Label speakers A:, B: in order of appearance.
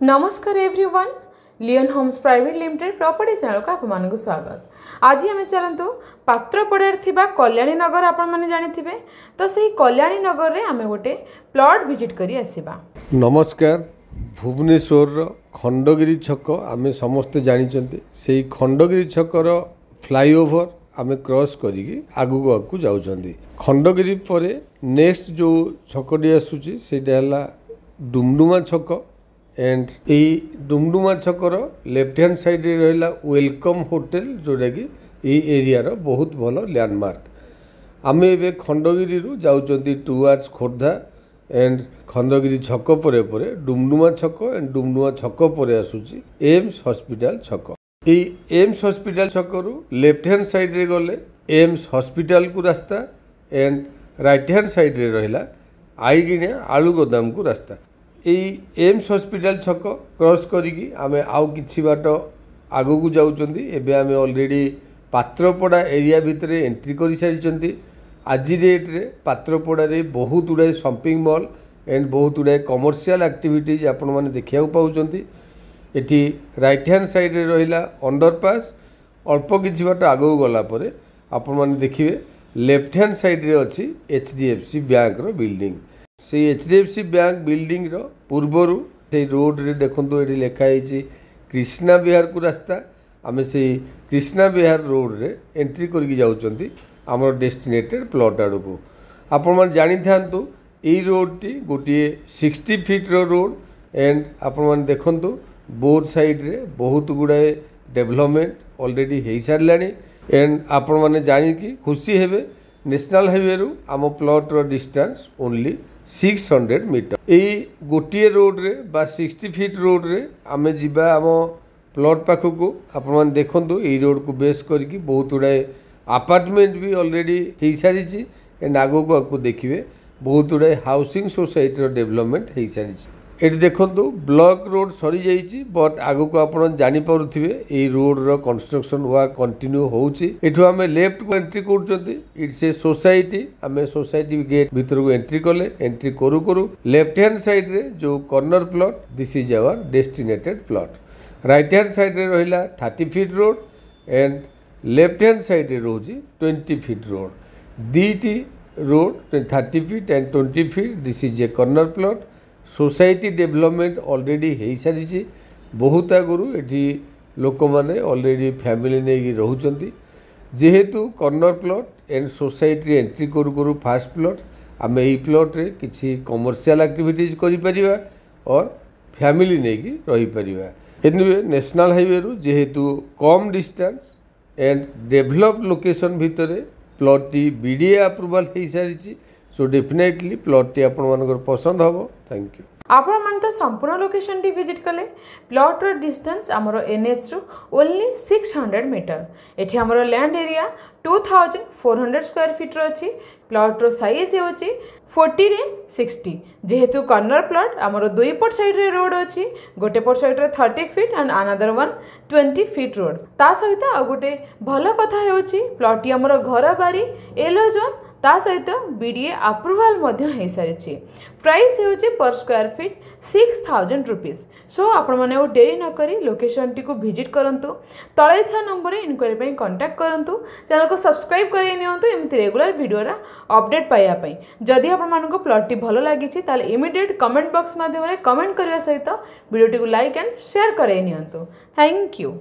A: नमस्कार everyone, Lion homes private limited property channel को आपमान को स्वागत। आज आम चलतु पात्रपड़ार थिबा कल्याणी नगर आपण मैंने जानी तो सही कल्याणी नगर रे आमे गोटे प्लॉट विजिट करी आसीबा।
B: नमस्कार। भुवनेश्वर खंडगिरी छक आमे समस्त जानिचंती सेही खंडगिरी छकर फ्लाईओवर आमे क्रॉस करिकी आगु आगु जाउचंती। खंडगिरी परे नेक्स्ट जो छकटी आसुची सेटा हला डुमडुमा छक एंड ये डुमडुमा छकर लेफ्ट हैंड साइड रे रहिला वेलकम होटल जोटा कि ये एरिया रो बहुत भल लैंडमार्क। आमे एबे खंडगिरी रु जाउचंती टुवर्ड्स खोर्धा एंड खंडगिरी छक परे परे डुमडुमा छक एंड डुमडुमा छक परे आसुची एम्स हॉस्पिटल छक। ये एम्स हॉस्पिटल छक रु लेफ्ट हैंड साइड रे गले एम्स हॉस्पिटल को रास्ता एंड राइट हैंड साइड रे रहिला आईगिणिया आलू गोदाम को रास्ता। एम्स हॉस्पिटल छक क्रॉस करिकी आमे आउ किछि बाट आगु को जाउचंती। एबे आमे ऑलरेडी पात्रपड़ा एरिया भितर एंट्री करि सारिचंती। आज डेट रे पात्रपड़ा रे बहुत गुड़ाए शॉपिंग मॉल एंड बहुत गुड़ाए कमर्शियल एक्टिविटीज आपण माने देखिया पाउचंती। एठी राइट हैंड साइड रे रहिला अंडरपास अल्प किछि बाट आगु गला परे आपण माने देखिबे लेफ्ट हैंड साइड रे अछि एचडीएफसी बैंक रो बिल्डिंग। से एचडीएफसी बैंक बिल्डिंग रो पूर्वरु से रोड रे देखंतु एठी लेखा हिची कृष्णा विहार को रास्ता। आमे से कृष्णा विहार रोड रे एंट्री करके जाउचंती हमर डेस्टिनेटेड प्लॉट आड़ को। आपण मन जानि थांतु ए रोड टी गोटे 60 फीट रो रोड एंड आपण मन देखंतु बोथ साइड रे बहुत गुड़ाए डेवलपमेंट ऑलरेडी हेई सारलानी एंड आपण माने जानि कि खुशी हेबे नेशनल हाईवे रु आम प्लॉट रो डिस्टेंस ओनली 600 मीटर। यही गोटे रोड रे बा 60 फीट रोड रे आमे जिबा आम प्लॉट पाखक आपण माने देखंतु ए रोड को बेस करके बहुत गुड़ाए अपार्टमेंट भी ऑलरेडी हो सारी एंड आगो को आपको देखिए बहुत गुड़ाए हाउसिंग सोसाइटी रो डेवलपमेंट हो सारी। ये देखंतु ब्लॉक रोड सरी जाइए बट आगो को आपण जानि पारुथिबे ए रोड रो कंस्ट्रक्शन वर्क कंटिन्यू होउची। एठु आमे लेफ्ट को एंट्री करचंती। It's a society. आमे सोसाइटी गेट भीतर को एंट्री कले एंट्री करू करू लेफ्ट हैंड साइड रे जो corner plot this is our destinated plot. Right hand side रे रहिला 30 feet road and left hand side रे रोजी 20 फीट रोड। दीटी road 30 feet and 20 feet this is a corner plot. Society development already हो सारी बहुत आगु एटी लोक मैंने ऑलरेडी फैमिली नहीं रोचंती। जेहेतु corner plot and society entry करू करू फास्ट प्लॉट आम यही प्लॉट रे किसी कमर्शियल एक्टिविटीज करिपरिबा और फैमिली नहीं रही परिबा। एनिवे नेशनल हाईवे रु जेहेतु कम डिस्टेंस एंड डेवलप लोकेशन भितर प्लॉट टी बीडीए अप्रूवल हो सारी। सो डेफिनेटली प्लॉट टी आपण मानकर पसंद हबो। Thank you.
A: आपण मन तो संपूर्ण लोकेशन टी विजिट कले। प्लॉट रो डिस्टेंस हमरो एनएच रु ओनली 600 मीटर। एठी हमरो लैंड एरिया 2400 स्क्वायर फीट रो अछि। प्लॉट रो साइज होछि 40 रे 60। जेहेतु कॉर्नर प्लॉट हमरो दुई पट साइड रे रोड अछि। गोटे पट साइड रे 30 feet and another one 20 feet road. ता सहित आ गोटे भलो कथा होछि प्लॉट टी हमरो घर बारी एलो जोन ता सहित बीडीए अप्रूवल हो सारी। प्राइस होची पर स्क्वायर फीट 6000 रुपीज। सो आपण मैंने डेरी न करी लोकेशन टी को विजिट करंतु। तले था नंबर इनक्वारी कांटेक्ट करंतु। चैनल को सब्सक्राइब कर नियंतु एमती रेगुलर वीडियो अपडेट पाइबा पई। जदि आपण मानको प्लॉट टी भलो लागि छि ताले इमीडिएट कमेंट बॉक्स माध्यम रे कमेंट करबा सहित वीडियो टी को लाइक एंड शेयर कर नियंतु। Thank you.